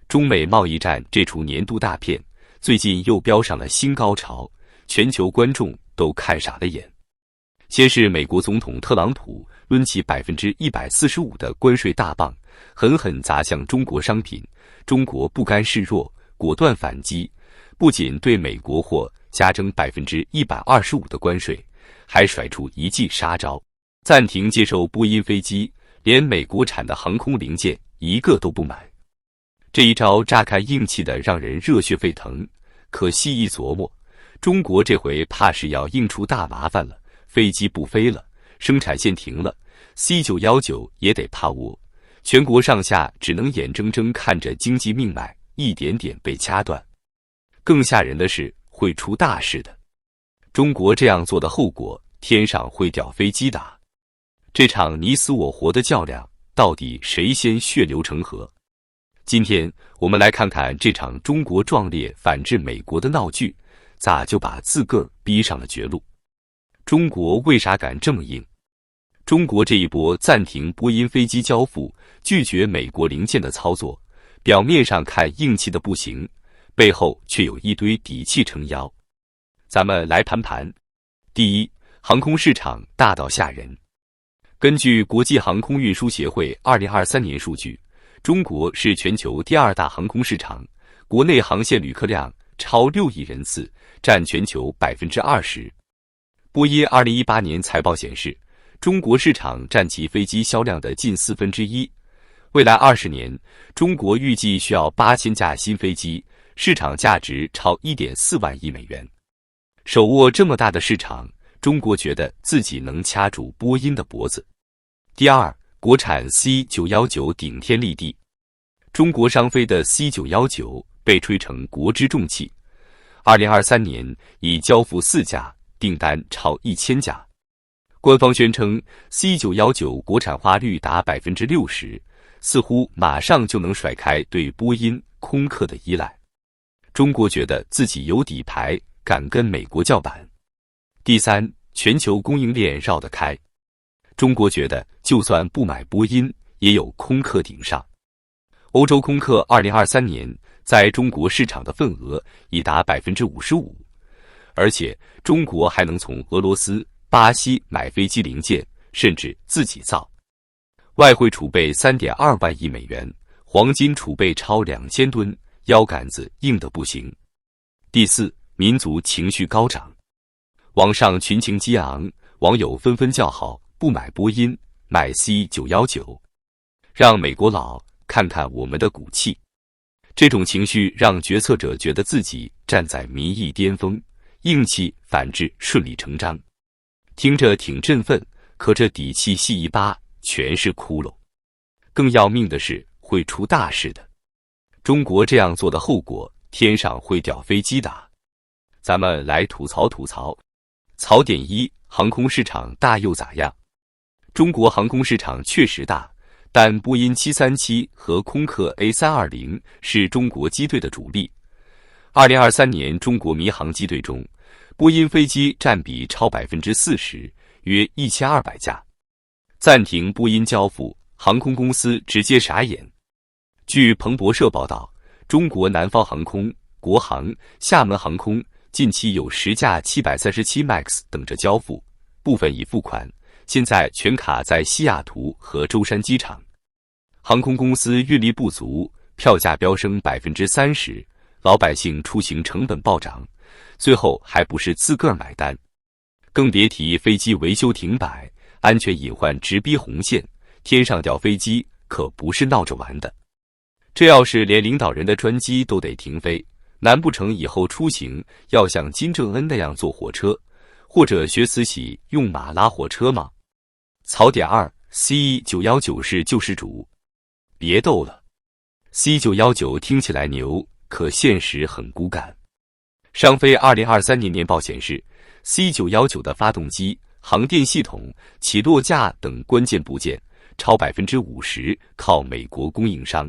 中美贸易战这出年度大片，最近又飙上了新高潮，全球观众都看傻了眼。先是美国总统特朗普抡起145%的关税大棒，狠狠砸向中国商品，中国不甘示弱，果断反击，不仅对美国货加征125%的关税，还甩出一记杀招，暂停接受波音飞机，连美国产的航空零件一个都不买。这一招乍看硬气的让人热血沸腾，可细一琢磨，中国这回怕是要硬出大麻烦了，飞机不飞了，生产线停了， C919 也得趴窝，全国上下只能眼睁睁看着经济命脉一点点被掐断。更吓人的是会出大事的，中国这样做的后果，天上会掉飞机的。这场你死我活的较量，到底谁先血流成河？今天我们来看看这场中国壮烈反制美国的闹剧，咋就把自个儿逼上了绝路？中国为啥敢这么硬？中国这一波暂停波音飞机交付，拒绝美国零件的操作，表面上看硬气的不行，背后却有一堆底气撑腰。咱们来盘盘。第一，航空市场大到吓人。根据国际航空运输协会2023年数据，中国是全球第2大航空市场，国内航线旅客量超6亿人次，占全球20%。波音2018年财报显示，中国市场占其飞机销量的近1/4。未来20年，中国预计需要8000架新飞机，市场价值超1.4万亿美元。手握这么大的市场，中国觉得自己能掐住波音的脖子。第二，国产 C919 顶天立地。中国商飞的 C919 被吹成国之重器，2023年已交付4架，订单超1000架。官方宣称 C919 国产化率达60%，似乎马上就能甩开对波音、空客的依赖。中国觉得自己有底牌，敢跟美国叫板。第三，全球供应链绕得开。中国觉得就算不买波音，也有空客顶上。欧洲空客2023年在中国市场的份额已达55%，而且中国还能从俄罗斯、巴西买飞机零件，甚至自己造。外汇储备3.2万亿美元，黄金储备超2000吨，腰杆子硬得不行。第四，民族情绪高涨。网上群情激昂，网友纷纷叫好，不买波音，买 C919， 让美国佬看看我们的骨气。这种情绪让决策者觉得自己站在民意巅峰，硬气反制顺理成章。听着挺振奋，可这底气细一扒，全是窟窿。更要命的是会出大事的。中国这样做的后果，天上会掉飞机的。咱们来吐槽吐槽。槽点一，航空市场大又咋样？中国航空市场确实大，但波音737和空客 A320 是中国机队的主力。2023年中国民航机队中，波音飞机占比超40%，约1200架。暂停波音交付，航空公司直接傻眼。据彭博社报道，中国南方航空、国航、厦门航空近期有10架737 MAX 等着交付，部分已付款，现在全卡在西雅图和舟山机场。航空公司运力不足，票价飙升30%，老百姓出行成本暴涨，最后还不是自个儿买单。更别提飞机维修停摆，安全隐患直逼红线，天上掉飞机可不是闹着玩的。这要是连领导人的专机都得停飞，难不成以后出行要像金正恩那样坐火车，或者学慈禧用马拉火车吗？槽点二， C919 是救世主。别逗了， C919 听起来牛，可现实很骨感。商飞2023年年报显示， C919 的发动机、航电系统、起落架等关键部件超50%靠美国供应商。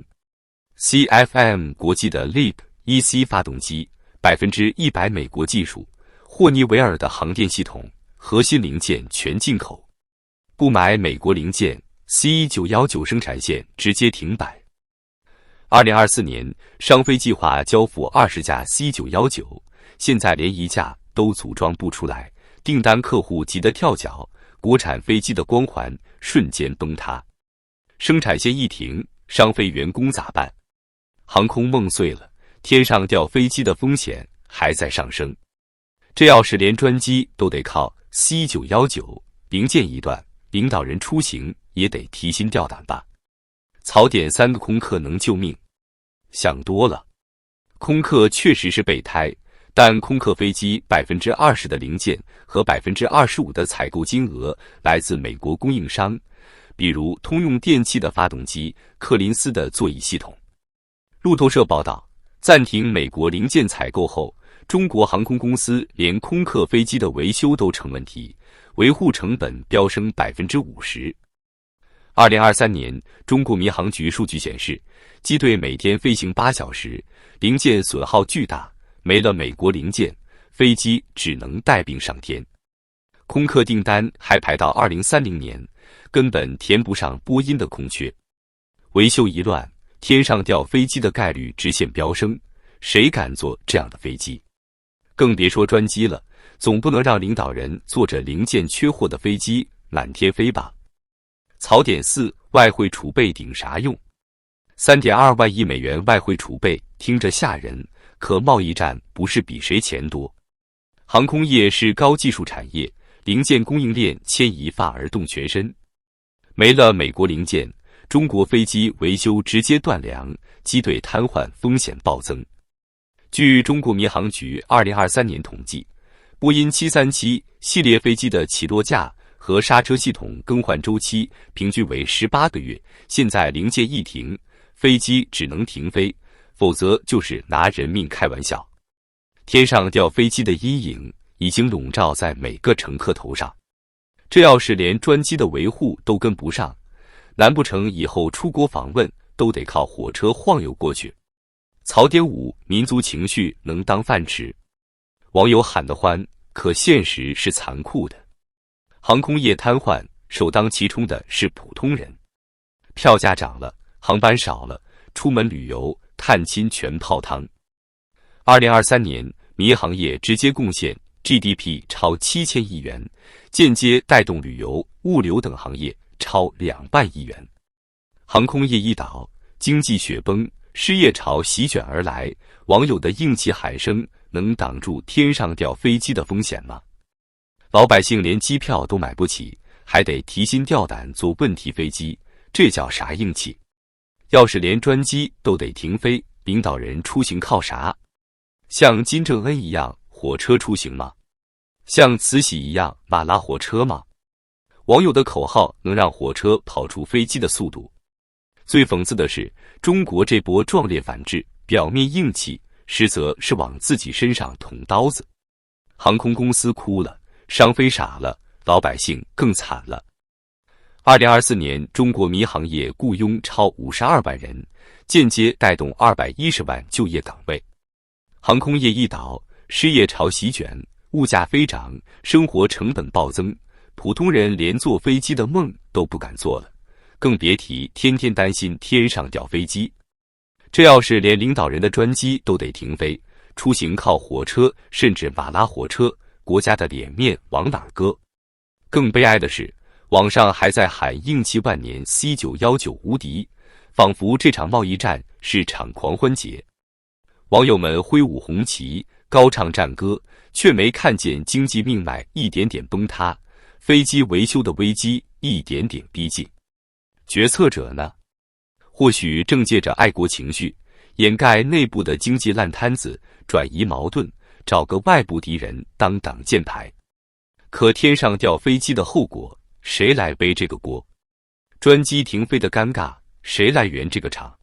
CFM 国际的 LEAP-1C 发动机100%美国技术，霍尼韦尔的航电系统核心零件全进口。不买美国零件， C919 生产线直接停摆。2024年，商飞计划交付20架 C919，现在连一架都组装不出来，订单客户急得跳脚，国产飞机的光环瞬间崩塌。生产线一停，商飞员工咋办？航空梦碎了，天上掉飞机的风险还在上升。这要是连专机都得靠 C919，零件一断，领导人出行也得提心吊胆吧？槽点3个空客能救命？想多了，空客确实是备胎，但空客飞机20%的零件和25%的采购金额来自美国供应商，比如通用电气的发动机、柯林斯的座椅系统。路透社报道，暂停美国零件采购后，中国航空公司连空客飞机的维修都成问题，维护成本飙升50%。2023年，中国民航局数据显示，机队每天飞行8小时，零件损耗巨大，没了美国零件，飞机只能带病上天。空客订单还排到2030年，根本填不上波音的空缺。维修一乱，天上掉飞机的概率直线飙升，谁敢坐这样的飞机？更别说专机了，总不能让领导人坐着零件缺货的飞机满天飞吧？槽点4，外汇储备顶啥用？3.2万亿美元外汇储备听着吓人，可贸易战不是比谁钱多。航空业是高技术产业，零件供应链牵一发而动全身。没了美国零件，中国飞机维修直接断粮，机队瘫痪风险暴增。据中国民航局2023年统计，波音737系列飞机的起落架和刹车系统更换周期平均为18个月，现在零件一停，飞机只能停飞，否则就是拿人命开玩笑。天上掉飞机的阴影已经笼罩在每个乘客头上，这要是连专机的维护都跟不上，难不成以后出国访问都得靠火车晃悠过去？槽点5，民族情绪能当饭吃？网友喊得欢，可现实是残酷的。航空业瘫痪，首当其冲的是普通人。票价涨了，航班少了，出门旅游、探亲全泡汤。2023年，民航业直接贡献 GDP 超7000亿元，间接带动旅游、物流等行业超2万亿元。航空业一倒，经济雪崩，失业潮席卷而来，网友的硬气喊声能挡住天上掉飞机的风险吗？老百姓连机票都买不起，还得提心吊胆坐问题飞机，这叫啥硬气？要是连专机都得停飞，领导人出行靠啥？像金正恩一样火车出行吗？像慈禧一样马拉火车吗？网友的口号能让火车跑出飞机的速度。最讽刺的是，中国这波壮烈反制，表面硬气，实则是往自己身上捅刀子。航空公司哭了，商飞傻了，老百姓更惨了。2024年，中国民航业雇佣超52万人，间接带动210万就业岗位。航空业一倒，失业潮席卷，物价飞涨，生活成本暴增，普通人连坐飞机的梦都不敢做了，更别提天天担心天上掉飞机。这要是连领导人的专机都得停飞，出行靠火车甚至马拉火车，国家的脸面往哪儿搁？更悲哀的是，网上还在喊硬气万年 C919 无敌，仿佛这场贸易战是场狂欢节。网友们挥舞红旗，高唱战歌，却没看见经济命脉一点点崩塌，飞机维修的危机一点点逼近。决策者呢？或许正借着爱国情绪，掩盖内部的经济烂摊子，转移矛盾，找个外部敌人当挡箭牌。可天上掉飞机的后果，谁来背这个锅？专机停飞的尴尬，谁来圆这个场？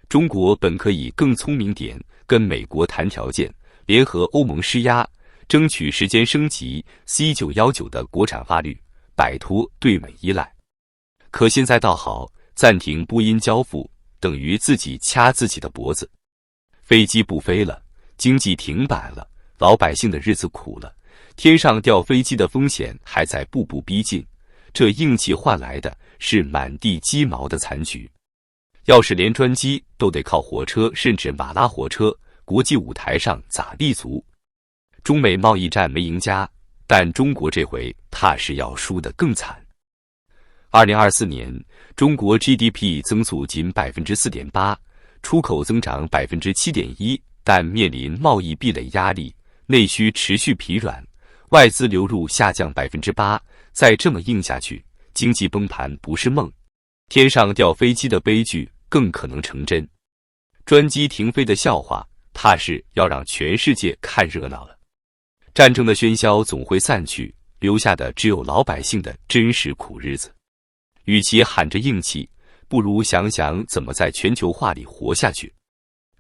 中国本可以更聪明点，跟美国谈条件，联合欧盟施压，争取时间升级 C919 的国产化率，摆脱对美依赖。可现在倒好，暂停波音交付，等于自己掐自己的脖子。飞机不飞了，经济停摆了，老百姓的日子苦了，天上掉飞机的风险还在步步逼近，这硬气换来的是满地鸡毛的残局。要是连专机都得靠火车甚至马拉火车，国际舞台上咋立足？中美贸易战没赢家，但中国这回怕是要输得更惨。2024年，中国 GDP 增速仅 4.8%， 出口增长 7.1%， 但面临贸易壁垒压力，内需持续疲软，外资流入下降 8%， 再这么硬下去，经济崩盘不是梦，天上掉飞机的悲剧更可能成真。专机停飞的笑话，怕是要让全世界看热闹了。战争的喧嚣总会散去，留下的只有老百姓的真实苦日子。与其喊着硬气，不如想想怎么在全球化里活下去。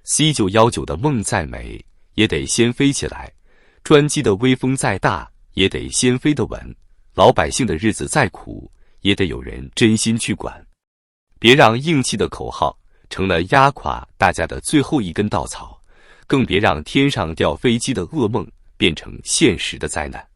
C919的梦再美，也得先飞起来；专机的威风再大，也得先飞得稳。老百姓的日子再苦，也得有人真心去管。别让硬气的口号成了压垮大家的最后一根稻草，更别让天上掉飞机的噩梦变成现实的灾难。